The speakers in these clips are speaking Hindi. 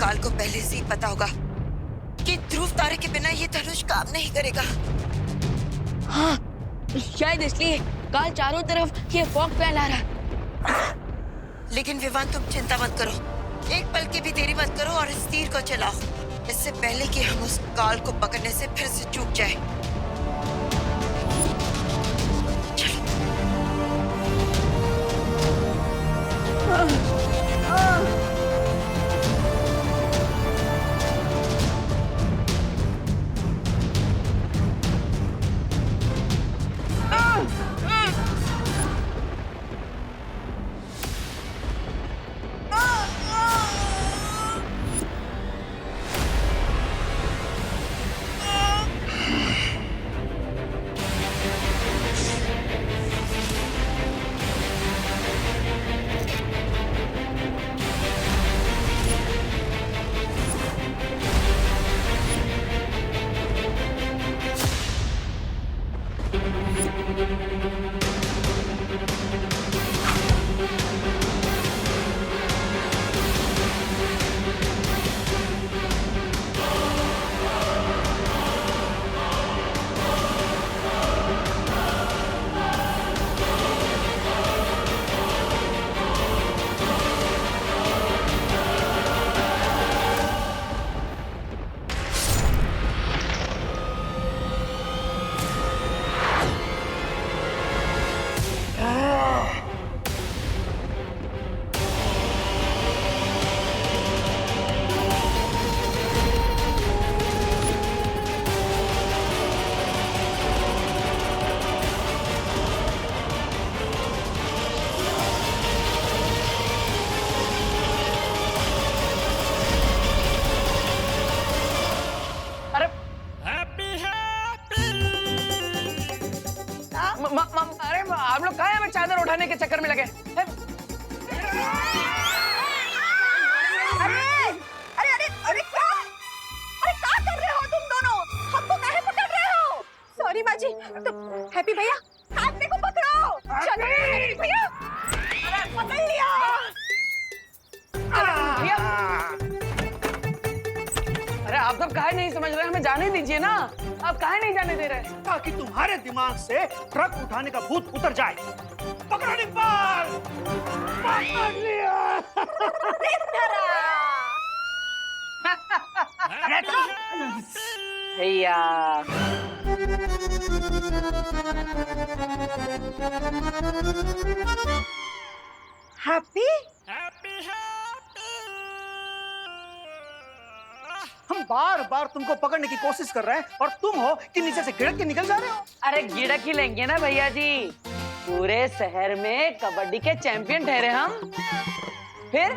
काल को पहले से ही पता होगा कि ध्रुव तारे के बिना ये धनुष काम नहीं करेगा। हाँ, शायद इसलिए काल चारों तरफ ये फॉग फैला रहा। लेकिन विवान तुम चिंता मत करो, एक पल की भी देरी मत करो और इस तीर को चलाओ, इससे पहले कि हम उस काल को पकड़ने से फिर से चूक जाए। अरे आप लोग कहाँ हैं? हमें चादर उठाने के चक्कर में लगे। अरे अरे अरे अरे क्या कर रहे हो तुम दोनों? हमको काहे पकड़ रहे हो? सॉरी बाजी, तो हैप्पी भैया हाथ में को पकड़ो। चलो भैया, अरे पकड़ लिया। अरे आप सब काहे नहीं समझ रहे? हमें जाने दीजिए ना, आप काहे नहीं जाने दे रहे? ताकि तुम्हारे दिमाग से ट्रक उठाने का भूत उतर जाए। पकड़ो निपाल, पकड़ लिया। भैया हैप्पी, हम बार बार तुमको पकड़ने की कोशिश कर रहे हैं और तुम हो कि नीचे से गिरक के निकल जा रहे हो। अरे गिड़क ही लेंगे ना भैया जी, पूरे शहर में कबड्डी के चैंपियन ठहरे हम। फिर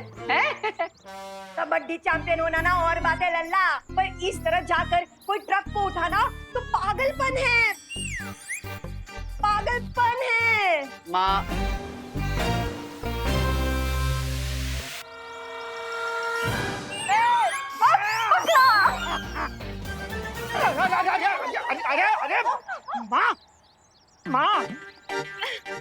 कबड्डी चैंपियन होना ना और बात है लल्ला, पर इस तरह जाकर कोई ट्रक को उठाना तो पागलपन है, पागलपन है। माँ अरे अरे माँ, माँ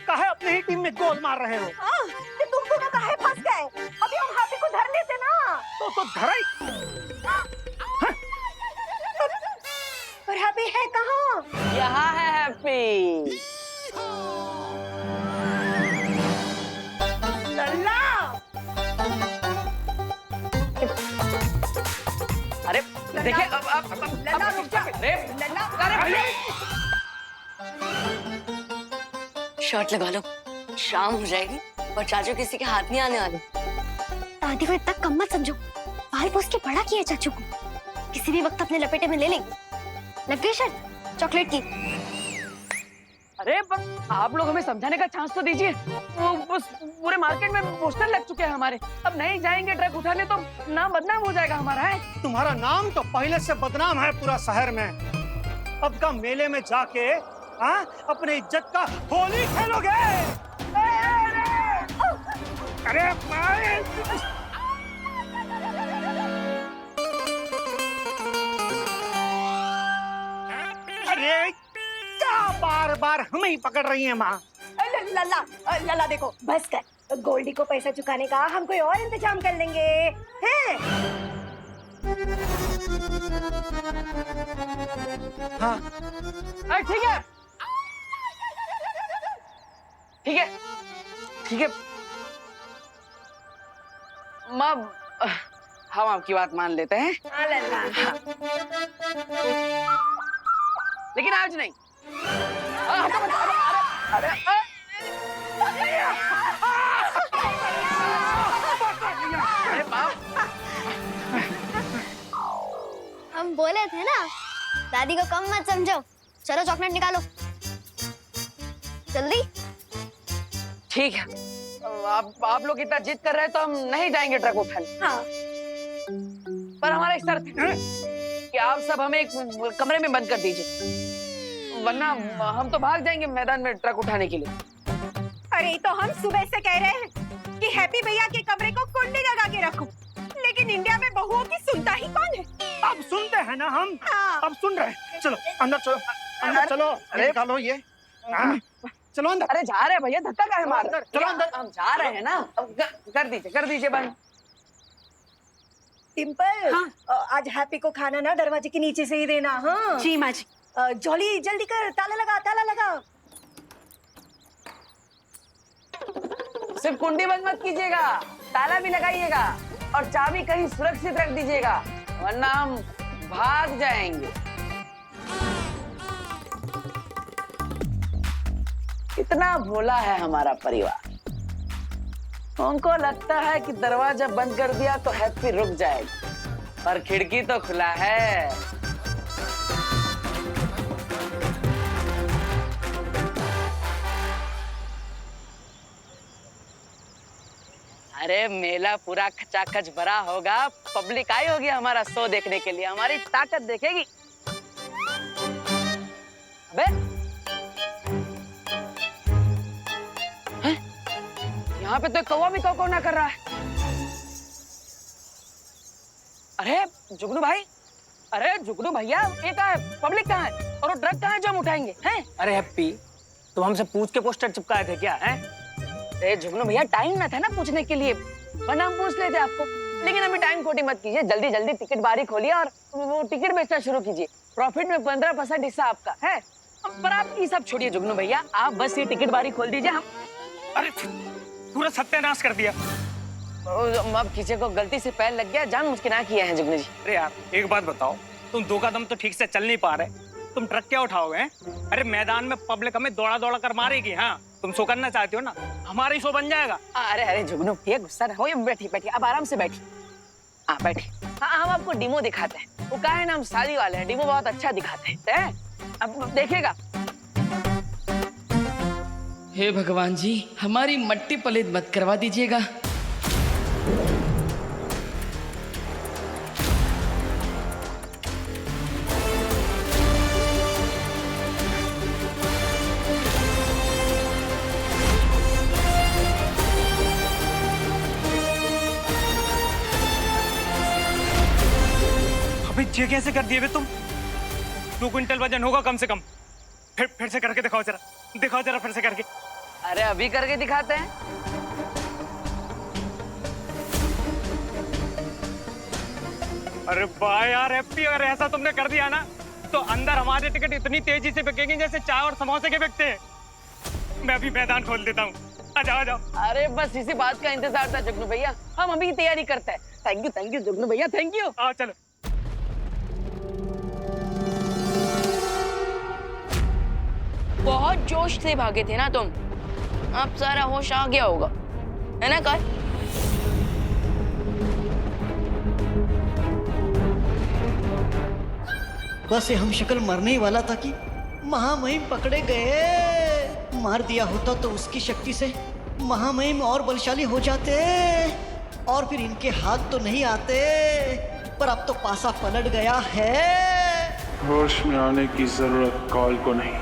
काहे अपने ही टीम में गोल मार रहे हो? कि तुम दोनों काहे फंस गए? अभी हम हैप्पी को धर लेते ना। तो धरा ही। पर हैप्पी है कहाँ? यहाँ है हैप्पी। लल्ला, अरे देखिए अब लल्ला रुक जा। अरे लल्ला, अरे भैया शर्ट लगा लो, शाम हो जाएगी और चाचू किसी के हाथ नहीं आने वाले। दादी को इतना कम मत समझो, बाल पोस के बड़ा किया चाचू को, किसी भी वक्त अपने लपेटे में ले लेंगे। लग गई शर्ट चॉकलेट की। अरे आप लोग हमें समझाने का चांस तो दीजिए। वो बस पूरे मार्केट में पोस्टर लग चुके हैं हमारे, अब नहीं जाएंगे ट्रक उठाने तो नाम बदनाम हो जाएगा हमारा। है तुम्हारा नाम तो पहले से बदनाम है पूरा शहर में। अब का मेले में जाके अपने इज्जत का होली खेलोगे। अरे अरे क्या बार बार हमें ही पकड़ रही है माँ? लल्ला, लल्ला देखो, बस कर। गोल्डी को पैसा चुकाने का हम कोई और इंतजाम कर लेंगे। हैं? हाँ अरे ठीक है ठीक है ठीक है माँ, हम आपकी बात मान लेते हैं, लेकिन आज नहीं। हटो मत, अरे अरे बाप, हम बोले थे ना, दादी को कम मत समझो। चलो चॉकलेट निकालो जल्दी। ठीक है, आप लोग इतना जिद कर रहे हैं तो हम नहीं जाएंगे ट्रक उठाने। हाँ। पर हमारा एक शर्त है कि आप सब हमें एक कमरे में बंद कर दीजिए, वरना हम तो भाग जाएंगे मैदान में ट्रक उठाने के लिए। अरे तो हम सुबह से कह रहे हैं कि हैप्पी भैया के कमरे को कुंडी लगा के रखो, लेकिन इंडिया में बहुओं की सुनता ही कौन है? अब सुनते हैं ना हम। हाँ। अब सुन रहे हैं। चलो अंदर चलो, अंदर चलो। अरे निकालो ये। हाँ, चलो अंदर। अरे जा रहे हैं भैया, धक्का काहे मार रहे हैं? चलो अंदर। हम जा रहे हैं ना, अब कर दीजिए बंद। डिम्पल, हाँ। आज हैप्पी को खाना ना दरवाजे के नीचे से ही देना। हाँ जी माँ जी। जॉली जल्दी कर, ताला लगा, ताला लगा। सिर्फ कुंडी बंद मत कीजिएगा, ताला भी लगाइएगा और चाबी कहीं सुरक्षित रख दीजिएगा, वरना हम भाग जाएंगे। इतना भोला है हमारा परिवार, उनको लगता है कि दरवाजा बंद कर दिया तो हैप्पी रुक जाएगा, पर खिड़की तो खुला है। अरे मेला पूरा खचाखच भरा होगा, पब्लिक आई होगी हमारा शो देखने के लिए, हमारी ताकत देखेगी। अबे हैं? यहाँ पे तो कौवा भी कौ ना कर रहा है। अरे जुगनू भाई, अरे जुगनू भैया, ये कहाँ है? पब्लिक कहाँ है? और वो ट्रक कहाँ है जो हम उठाएंगे? हैं? अरे हैप्पी, तुम हमसे पूछ के पोस्टर चिपकाए थे क्या? हैं? अरे जुगनू भैया, टाइम ना था ना पूछने के लिए, वरना हम पूछ लेते आपको। लेकिन अभी टाइम खोटी मत कीजिए, जल्दी जल्दी टिकट बारी खोलिए और वो टिकट बेचना शुरू कीजिए। प्रॉफिट में 15% हिस्सा आपका है। पर आप ये सब छोड़िए जुगनू भैया, आप बस ये टिकट बारी खोल दीजिए। हम अरे पूरा सत्यानाश कर दिया। अब किसी को गलती से पैर लग गया, जान मुझके ना किया है जुगनू जी। अरे यार एक बात बताओ, तुम दो कदम तो ठीक से चल नहीं पा रहे, तुम ट्रक क्या उठाओगे? हैं? अरे मैदान में पब्लिक हमें दौड़ा दौड़ा कर मारेगी। हाँ, तुम शो करना चाहते हो ना, हमारा ही शो बन जाएगा। अरे अरे जुगनू भैया, गुस्सा ना हो, बैठिए बैठिए, अब आराम से बैठिए। हाँ बैठिए। हाँ, हम आपको डिमो दिखाते हैं। वो कहा है ना, हम शादी वाले हैं, डिमो बहुत अच्छा दिखाते हैं। अब देखिएगा। हे भगवान जी, हमारी मट्टी पलित मत करवा दीजिएगा। ये कैसे कर दिए बे तुम? 2 क्विंटल वजन होगा कम से कम। फिर से करके दिखाओ जरा फिर से करके। अरे अभी करके दिखाते हैं। अरे वाह यार हैप्पी, अगर ऐसा तुमने कर दिया ना तो अंदर हमारे टिकट इतनी तेजी से बिकेंगे जैसे चाय और समोसे के बिकते हैं। मैं अभी मैदान खोल देता हूँ, आ जाओ। अरे बस इसी बात का इंतजार था जुगनू भैया, हम अभी तैयारी करते हैं। थैंक यू जुगनू भैया, थैंक यू। आओ चलो। बहुत जोश से भागे थे ना तुम, अब सारा होश आ गया होगा, है ना काल? बस ये हम शक्ल मरने ही वाला था कि महामहिम पकड़े गए। मार दिया होता तो उसकी शक्ति से महामहिम और बलशाली हो जाते और फिर इनके हाथ तो नहीं आते, पर अब तो पासा पलट गया है। होश में आने की जरूरत कॉल को नहीं,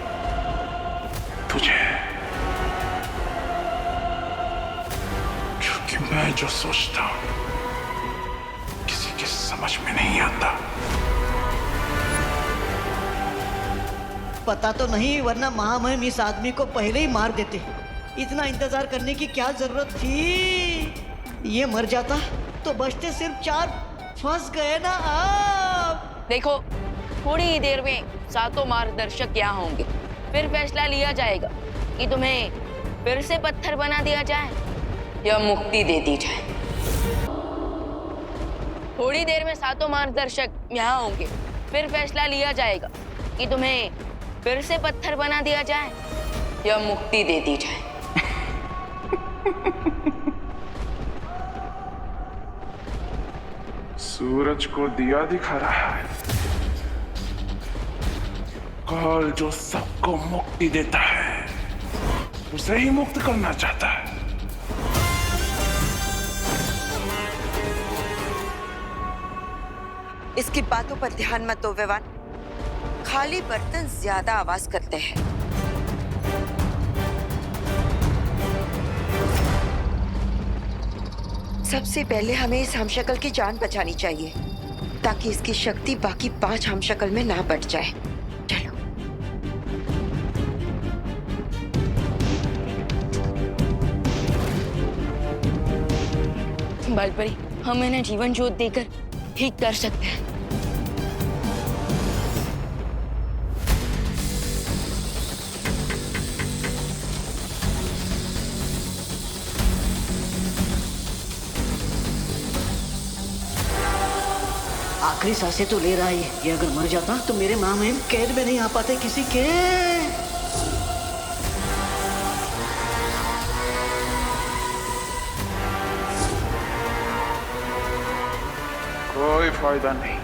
तुझे। क्योंकि मैं जो सोचता हूं किसी के समझ में नहीं आता। पता तो नहीं, वरना महामहिम इस आदमी को पहले ही मार देते। इतना इंतजार करने की क्या जरूरत थी? ये मर जाता तो बचते सिर्फ फंस गए ना आप। देखो, थोड़ी ही देर में सातों मार्गदर्शक यहाँ होंगे, फिर फैसला लिया जाएगा कि तुम्हें फिर से पत्थर बना दिया जाए या मुक्ति दे दी जाए। थोड़ी देर में सातों मार्गदर्शक यहाँ होंगे, फिर फैसला लिया जाएगा कि तुम्हें फिर से पत्थर बना दिया जाए या मुक्ति दे दी जाए। सूरज को दिया दिखा रहा है। काल जो सबको मुक्ति देता है उसे ही मुक्त करना चाहता है। इसकी बातों पर ध्यान मत दो विवान। खाली बर्तन ज्यादा आवाज करते हैं। सबसे पहले हमें इस हमशक्ल की जान बचानी चाहिए ताकि इसकी शक्ति बाकी 5 हमशक्ल में ना बढ़ जाए। चलो। बालपरी, हम इन्हें जीवन ज्योत देकर ठीक कर सकते हैं। आखिरी सांसें तो ले रहा है ये अगर मर जाता तो मेरे महामहिम कैद में नहीं आ पाते किसी के। कोई फायदा नहीं।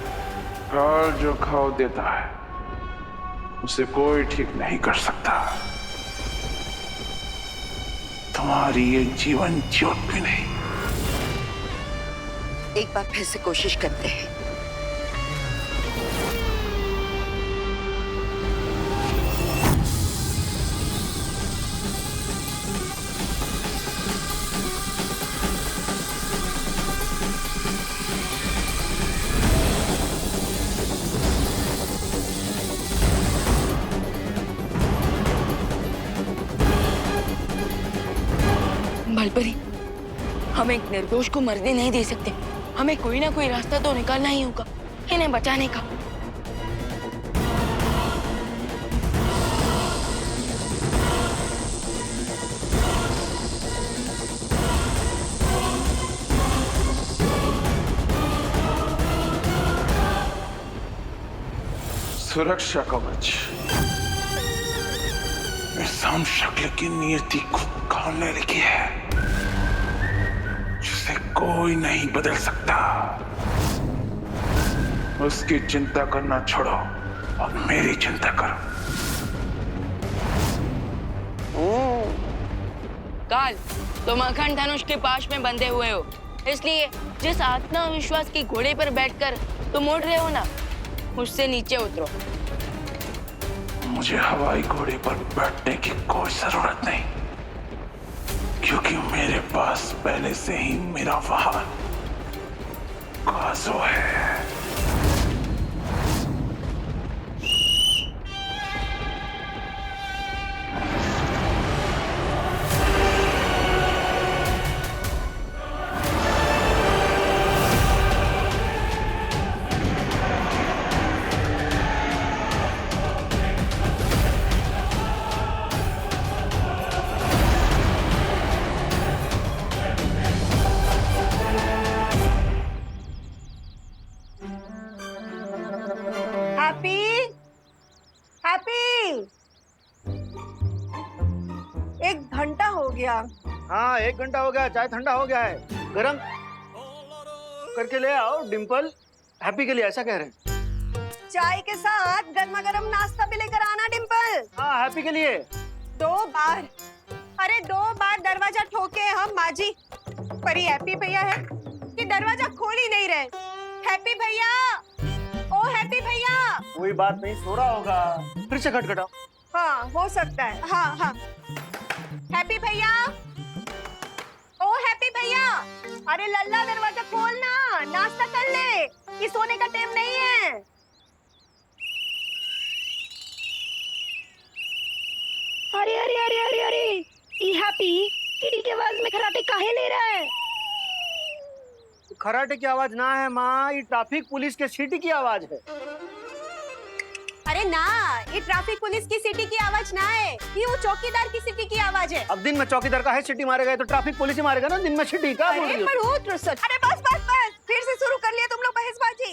काल जो घाव देता है उसे कोई ठीक नहीं कर सकता। तुम्हारी ये जीवन ज्योत भी नहीं। एक बार फिर से कोशिश करते हैं। बालपरी, हम एक निर्दोष को मरने नहीं दे सकते। हमें कोई ना कोई रास्ता तो निकालना ही होगा इन्हें बचाने का। सुरक्षा कवच इस हमशक्ल की नियति को काल ने लिखी है जिसे कोई नहीं बदल सकता। उसकी चिंता करना छोड़ो और मेरी चिंता करो। काल, तुम अखंड धनुष के पाश में बंधे हुए हो, इसलिए जिस आत्मविश्वास की घोड़े पर बैठकर तुम उड़ रहे हो ना, उससे नीचे उतरो। मुझे हवाई घोड़े पर बैठने की कोई जरूरत नहीं, क्योंकि मेरे पास पहले से ही मेरा वाहन काजो है। एक घंटा हो गया। हाँ, 1 घंटा हो गया। चाय ठंडा हो गया है, गरम करके ले आओ। डिम्पल हैप्पी के लिए ऐसा कह रहे हैं। चाय के साथ गर्मा गर्म नाश्ता भी लेकर आना डिम्पल। हाँ, हैप्पी के लिए। 2 बार, अरे 2 बार दरवाजा ठोके हम माजी, पर ये हैप्पी भैया है कि दरवाजा खोल ही नहीं रहे। हैप्पी भैया, ओ हैप्पी भैया। कोई बात नहीं, सो रहा होगा। फिर से खटखटाओ। हाँ, हो सकता है। हाँ हाँ, हैप्पी भैया, ओ हैप्पी भैया, अरे लल्ला दरवाजा खोलना, नाश्ता कर ले, ये सोने का टाइम नहीं है। अरे अरे अरे अरे अरे, ये हैप्पी किटी के आवाज में खराटे काहे ले रहा है? खराटे की आवाज ना है माँ, ये ट्रैफिक पुलिस के सीटी की आवाज है। अरे ना, ये ट्रैफिक पुलिस की सीटी की आवाज ना है, ये वो चौकीदार की सीटी की आवाज है। अब दिन में चौकीदार का है सीटी मारेगा तो ट्रैफिक पुलिस ही मारेगा ना, दिन में सीटी का बोल रही हो? पर वो अरे बस बस बस, फिर से शुरू कर लिया तुम लोग बहसबाजी।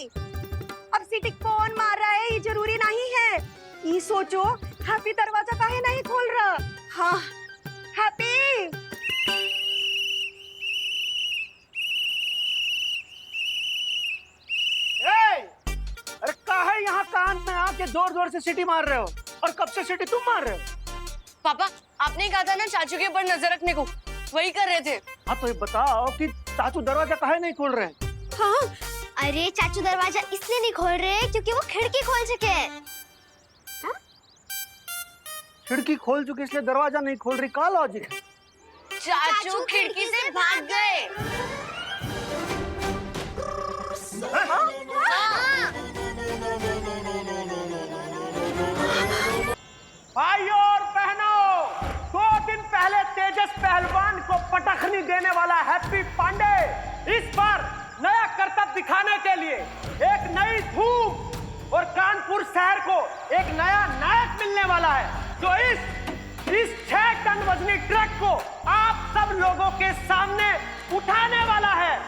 अब सीटी कौन मार रहा है ये जरूरी नहीं है, ये सोचो हैप्पी दरवाजा काहे नहीं खोल रहा। हाँ हैप्पी, अरे काहे यहाँ कान में आके जोर जोर से सीटी मार रहे हो, और कब से सीटी तुम मार रहे हो? पापा आपने कहा था ना चाचू के ऊपर नजर रखने को, वही कर रहे थे। हाँ तो ये बताओ कि चाचू दरवाजा काहे नहीं खोल रहे हैं? हाँ अरे चाचू दरवाजा इसलिए नहीं खोल रहे क्योंकि वो खिड़की खोल चुके हैं। खिड़की खोल चुके इसलिए दरवाजा नहीं खोल रही, का लॉजिक है? चाचू खिड़की से भाग गए। भाइयों और बहनों, 2 दिन पहले तेजस पहलवान को पटखनी देने वाला हैप्पी पांडे इस बार नया करतब दिखाने के लिए एक नई धूम और कानपुर शहर को एक नया नायक मिलने वाला है, जो इस 6 टन वजनी ट्रक को आप सब लोगों के सामने उठाने वाला है।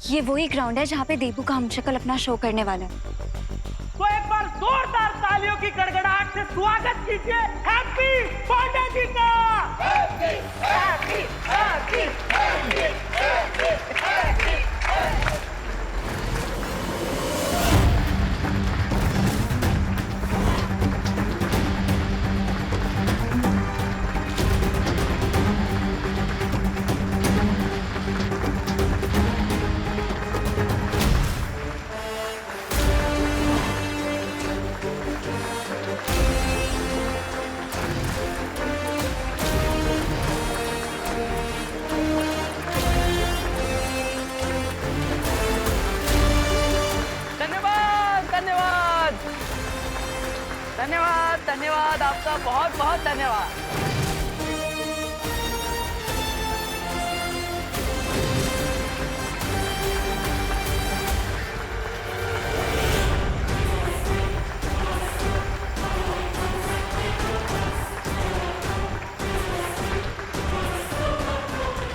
ये वही ग्राउंड है जहाँ पे देबू का हमशक्ल अपना शो करने वाला है। तो एक बार जोरदार तालियों की गड़गड़ाहट से स्वागत कीजिए हैप्पी पांडे जी का। Happy happy happy happy happy happy. धन्यवाद धन्यवाद, आपका बहुत बहुत धन्यवाद।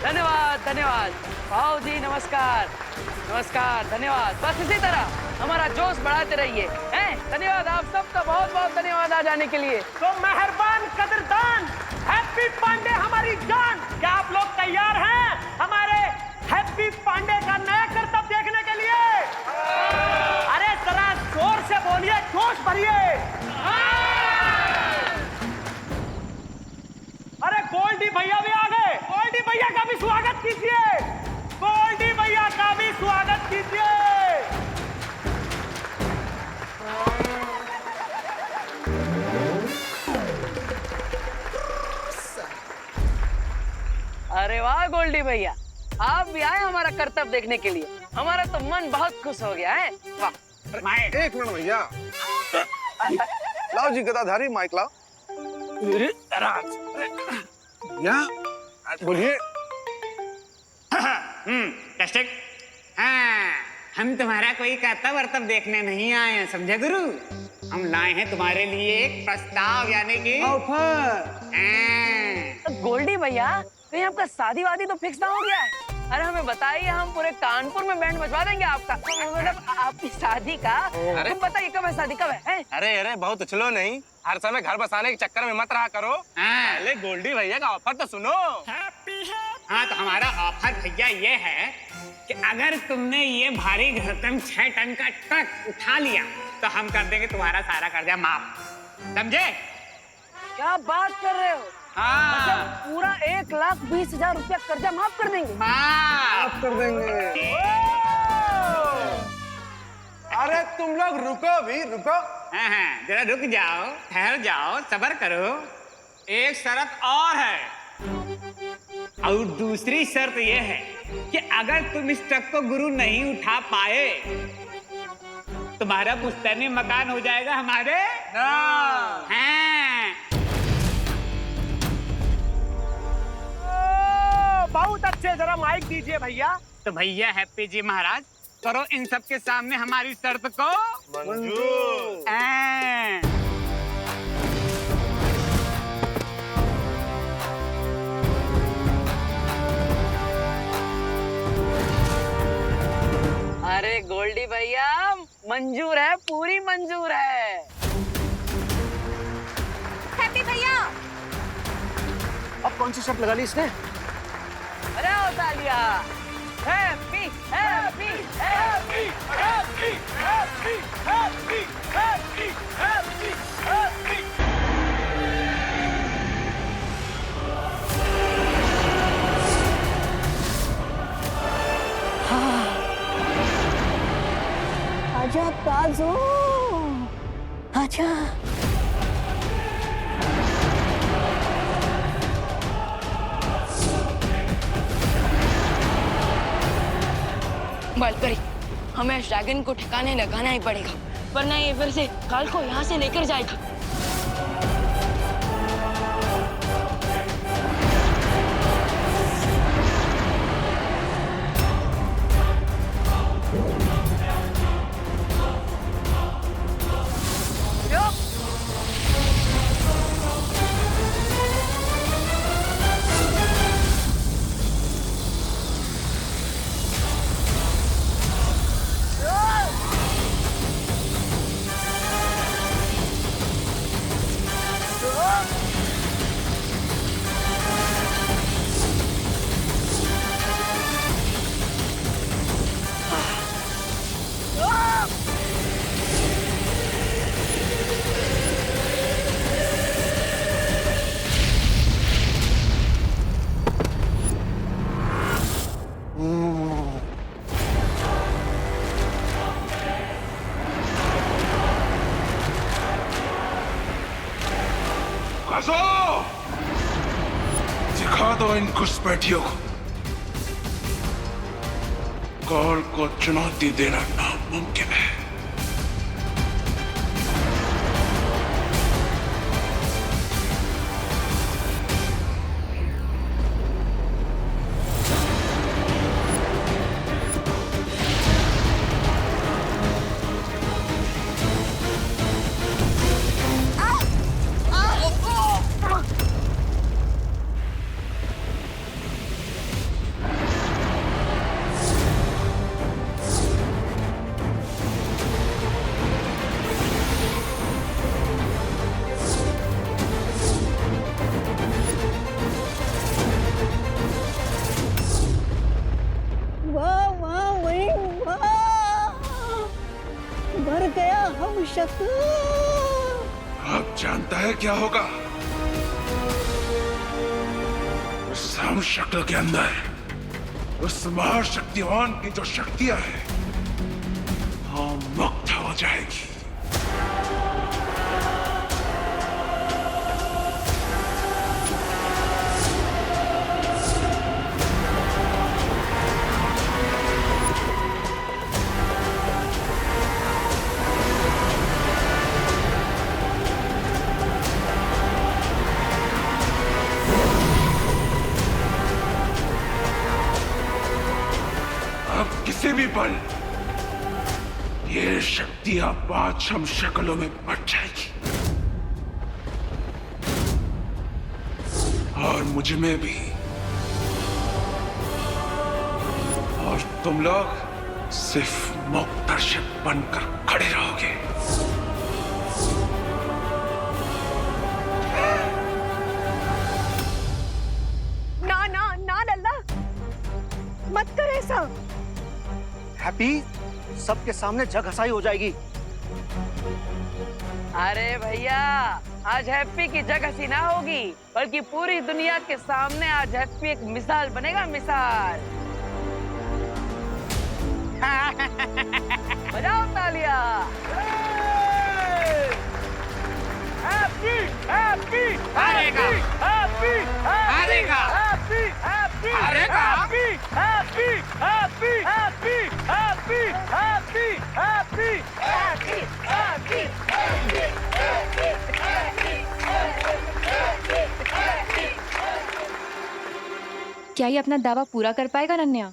धन्यवाद धन्यवाद भाव जी, नमस्कार नमस्कार, धन्यवाद। बस इसी तरह हमारा जोश बढ़ाते रहिए। हैं? धन्यवाद आप सबका, बहुत बहुत धन्यवाद आ जाने के लिए। तो मेहरबान कदरदान हैप्पी पांडे हमारी जान, क्या आप लोग तैयार हैं हमारे हैप्पी पांडे का नया करतब देखने के लिए? अरे जरा जोर से बोलिए, जोश भरिए। अरे गोल्डी भैया भी आ गए, गोल्डी भैया का भी स्वागत कीजिए, गोल्डी भैया का भी स्वागत कीजिए। अरे वाह गोल्डी भैया, आप भी आए हमारा करतब देखने के लिए, हमारा तो मन बहुत खुश हो गया है। वाह। एक मिनट भैया, लाओ जी गदाधारी माइक लाओ। या बोलिए। टेस्टिंग। हाँ, हम तुम्हारा कोई करतब वर्तब देखने नहीं आए हैं, समझे गुरु? हम लाए हैं तुम्हारे लिए एक प्रस्ताव, यानी कि ऑफर। गोल्डी भैया, कहीं आपका शादी वादी तो फिक्स ना हो गया है? अरे हमें बताइए, हम पूरे कानपुर में बैंड बजवा देंगे आपका, मतलब आपकी शादी का। तुम बताइए कब है शादी, कब है? अरे अरे बहुत उछलो नहीं, हर समय घर बसाने के चक्कर में मत रहा करो। पहले गोल्डी भैया का ऑफर तो सुनो। हाँ तो हमारा ऑफर भैया ये है कि अगर तुमने ये भारी भरकम 6 टन का ट्रक उठा लिया तो हम कर देंगे तुम्हारा सारा कर्जा माफ, समझे? क्या बात कर रहे हो? हाँ। मतलब पूरा 1,20,000 रुपया कर्जा माफ कर देंगे? माफ कर देंगे। अरे तुम लोग रुको भी, रुको। हाँ हाँ, जरा रुक जाओ, ठहर जाओ, सब्र करो। एक शर्त और है, और दूसरी शर्त ये है कि अगर तुम इस ट्रक को गुरु नहीं उठा पाए, तुम्हारा पुश्तैनी मकान हो जाएगा हमारे नाम। हाँ। बहुत अच्छा। पीछे जरा माइक दीजिए भैया। तो भैया हैप्पी जी महाराज, करो इन सब के सामने हमारी शर्त को मंजूर। अरे गोल्डी भैया मंजूर है, पूरी मंजूर है। हैप्पी भैया अब कौन सी शर्त लगा ली इसने? अरे ओ तालिया, happy happy happy happy happy happy happy happy happy. आजा काजू, आजा। बालकरी, हमें इस ड्रैगन को ठिकाने लगाना ही पड़ेगा, वरना ये फिर से काल को यहाँ से लेकर जाएगा। दिखा दो इन घुसपैठियों को, काल को चुनौती देना नामुमकिन है। मर गया हम शक्ल। अब जानता है क्या होगा? उस हम शक्ल के अंदर उस महाशक्तिवान की जो शक्तियां हैं वो मुक्त हो जाएगी। किसी भी पल ये शक्तियां 5 हम शक्लों में बट जाएगी और मुझ में भी, और तुम लोग सिर्फ मोक्षदर्शक बनकर खड़े रहोगे। ना ना ना लल्ला, मत कर ऐसा। हैप्पी, सबके सामने जग हंसाई हो जाएगी। अरे भैया, आज हैप्पी की जग हंसी ना होगी, बल्कि पूरी दुनिया के सामने आज हैप्पी एक मिसाल बनेगा, मिसाल। बजाओ तालियां। हैप्पी हैप्पी हारेगा, हैप्पी हारेगा, हैप्पी हैप्पी हारेगा, happy happy happy happy happy happy happy happy happy क्या ये अपना दावा पूरा कर पाएगा नन्या?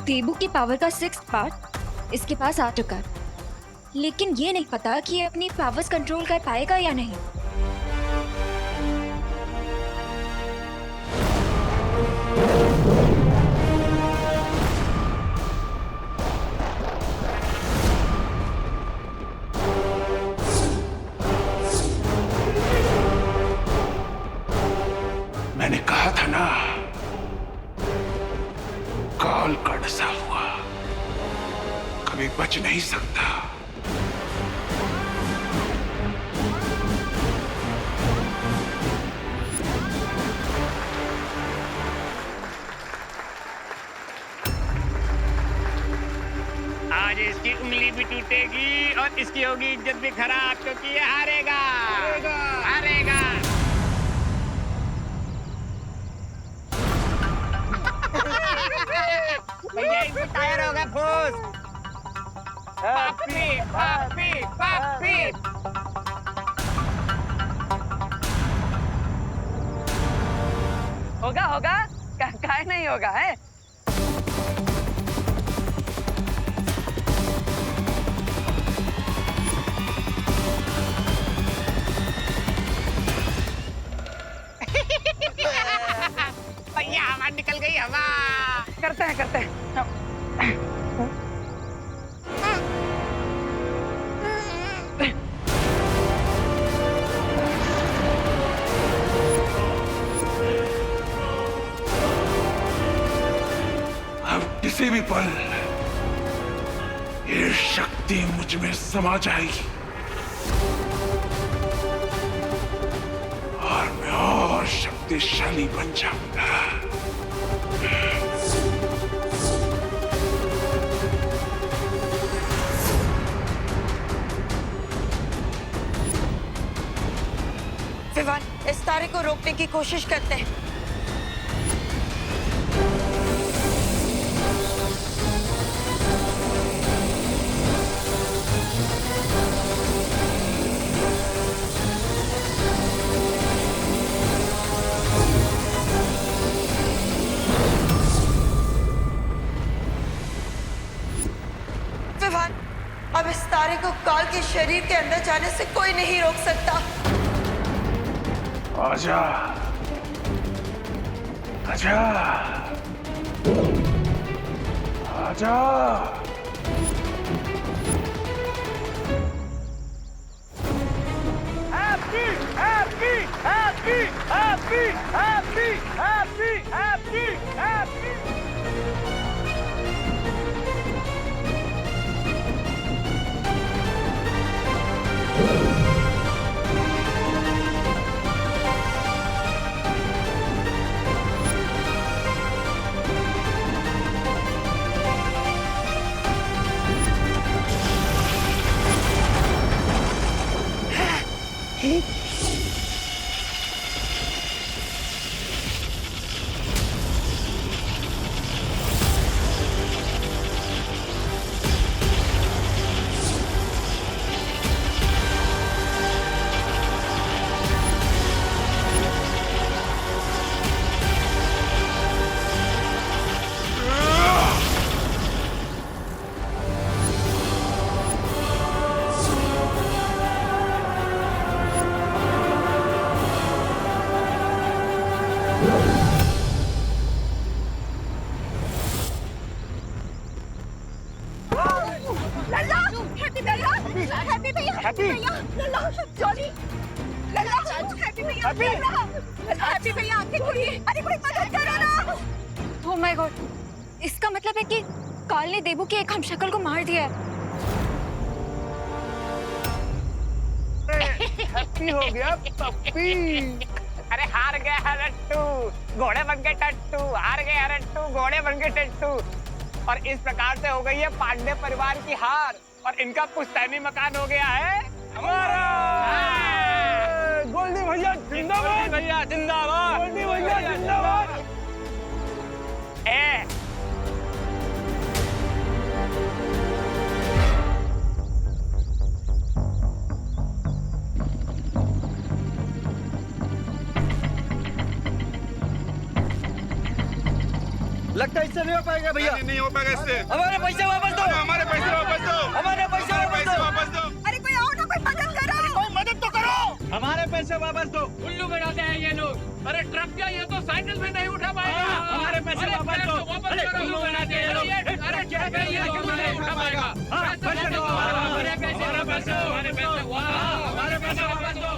देबू की पावर का 6th पार्ट इसके पास आ चुका है, लेकिन ये नहीं पता कि ये अपनी पावर्स कंट्रोल कर पाएगा या नहीं। मैंने कहा था ना, काल का डसा हुआ कभी बच नहीं सकता। आज इसकी उंगली भी टूटेगी और इसकी होगी इज्जत भी खराब, क्योंकि ये हारेगा हारेगा। भैया इनकी टायर होगा फूस। पापी पापी पापी। होगा होगा, काहे नहीं होगा है? भैया हवा निकल गई, हवा। करते हैं। अब किसी भी पल ये शक्ति मुझ में समा जाएगी और मैं और शक्तिशाली बन जाऊंगा। विवान, इस तारे को रोकने की कोशिश करते हैं। विवान, अब इस तारे को काल के शरीर के अंदर जाने से कोई नहीं रोक सकता। आजा, आजा, आजा। Happy happy happy happy happy happy happy happy. Happy भैया, लल्ला, जॉली, लल्ला, हैप्पी भैया, हैप्पी भैया, आंखें खोलिए, अरे कोई मदद करो ना। ओह माय गॉड, इसका मतलब है कि काल ने देबू की एक हमशक्ल को मार दिया है। हैप्पी हो गया पप्पी। अरे हार गया है रट्टू, घोड़े बन के टट्टू, हार गया रट्टू, घोड़े बन के टट्टू। और इस प्रकार से हो गई है पांडे परिवार की हार और इनका पुश्तैनी मकान हो गया है हमारा। गोल्डी भैया जिंदाबाद, भैया जिंदाबाद, गोल्डी भैया जिंदाबाद। ए लगता है इससे नहीं हो पाएगा भैया। नहीं हो पाएगा इससे। हमारे पैसे वापस दो, हमारे पैसे वापस दो, हमारे पैसे वापस दो। अरे कोई आओ ना, कोई मदद करो। कोई मदद तो करो, हमारे पैसे वापस दो। उल्लू बनाते हैं ये लोग। अरे ट्रक क्या, ये तो साइकिल में नहीं उठा पाएगा। हमारे पैसे वापस दो। अरे उल्लू बनाते हैं ये लोग। अरे क्या है ये, नहीं उठा पाएगा। पैसे दो, हमारे पैसे, हमारे पैसे, हमारे पैसे, हमारे पैसे वापस दो।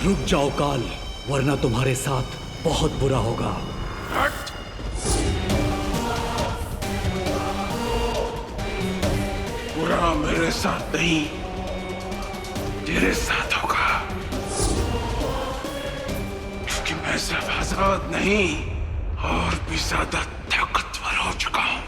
रुक जाओ काल, वरना तुम्हारे साथ बहुत बुरा होगा। हट! बुरा मेरे साथ नहीं, तेरे साथ होगा, क्योंकि मैं सिर्फ आजाद नहीं और भी ज्यादा ताकतवर हो चुका हूं।